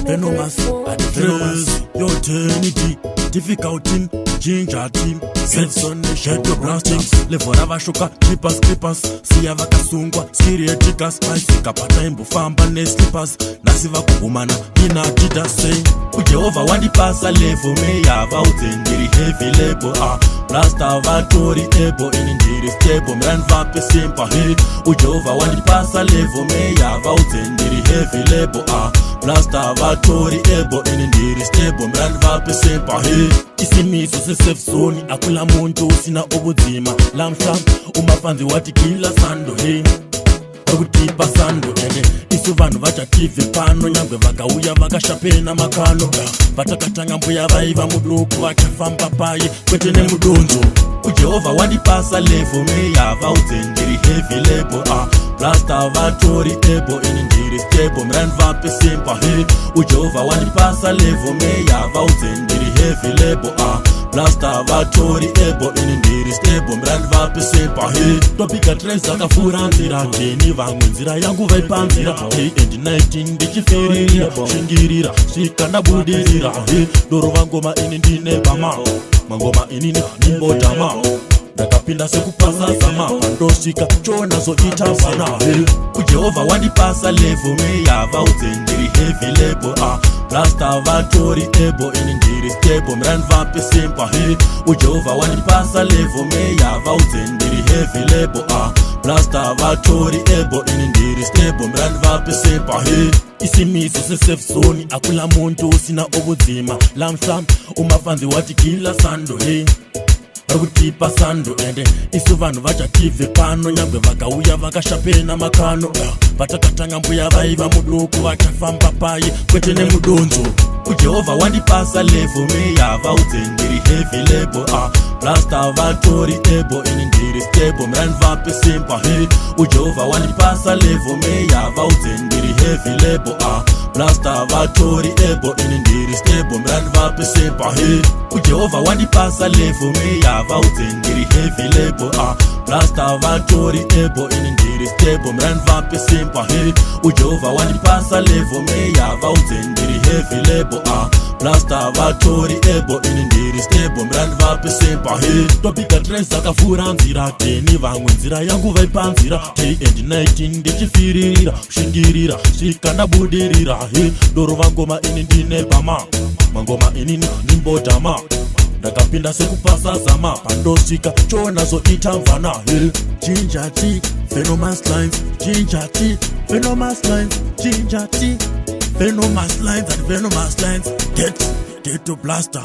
venomous, venomous. Your eternity, difficult team, ginger team. Sense on the shadow blasting. Level avashoka, clippers. Siya vakasungwa, skirietikas. Maisika pata imbufamba ne slippers. Nasiva kuhumana, ina dida say. Ujehova wandipasa level me yava utendiri heavy label. Blaster vatori ebo inindiri stable. Mran vape simpa hit. Ujehova wandipasa level me yava utendiri heavy label. Blaster vatori ebo inindiri stable. Mran vape simpa hit. Isimiso se safe zone. Akula muntu usina obuzima. Lamsham umafanzi wati kila sando hey. Akutipa sando ene. Isu vanu vachative pano. Nyangwe vakauya vakashapena makano. Vatakatanga mbuya vaiva muduku. Vachafamba paye kwetene mudonzo. Ujehova wandipasa level me yava utendiri heavy label. Blaster vatori ebo inindiri stable. Mran vape simpa hit. Ujehova wandipasa level me yava utendiri heavy label. Blaster vatori ebo inindiri stable. Mran vape simpa hit. Topika treza kafura nzira. Jeni vangu nzira yangu vaipanzira. Hey and 19 ndichifirira. Shingirira, shikana budirira. Hey doro vangoma inindine bama. Mangoma inini nimbotama. Ndakapinda sekupasa sama. Pandoshika chona zo itafana. Ujehova wandipasa level me yava utendiri heavy label. Blaster vatori ebo inindiri stable. Mran vape simpa hit. Ujehova wandipasa level me yava utendiri heavy label. Blaster vatori ebo inindiri stable. Mran vape simpa hit. Isimiso se safe zone. Akula muntu usina obuzima. Lamsham umafanzi wati kila sando hey. Akutipa sando ende. Isu vanu vachative pano. Nyangwe vakauya vakashapena makano. Vatakatanga mbuya vaiva muduku. Vachafamba paye kwetene mudonzo. Ujehova wandipasa level me yava utendiri heavy label. Blaster vatori ebo inindiri stable. Mran vape simpa hit. Ujehova wandipasa level me yava utendiri heavy label. Blaster vatori ebo inindiri stable. Mran vape simpa hit. Ujehova wandipasa level me yava utendiri heavy label. Blaster vatori ebo inindiri stable. Mran vape simpa hit. Ujehova wandipasa level me yava utendiri heavy label. Blaster vatori ebo inindiri stable. Mran vape simpa hit. Topika treza kafura nzira. Teni vangu nzira yangu vaipanzira. Hey and 19 ndichifirira. Shingirira, shikana budirira. Hey doro vangoma inindine bama. Mangoma inini nimbotama. Ndakapinda sekupasa zama. Pandoshika chona zo itamvana. Hey ginger tea, venomous lines. Ginger tea, venomous lines. Ginger tea, venomous lines and venomous lines. Get to blaster.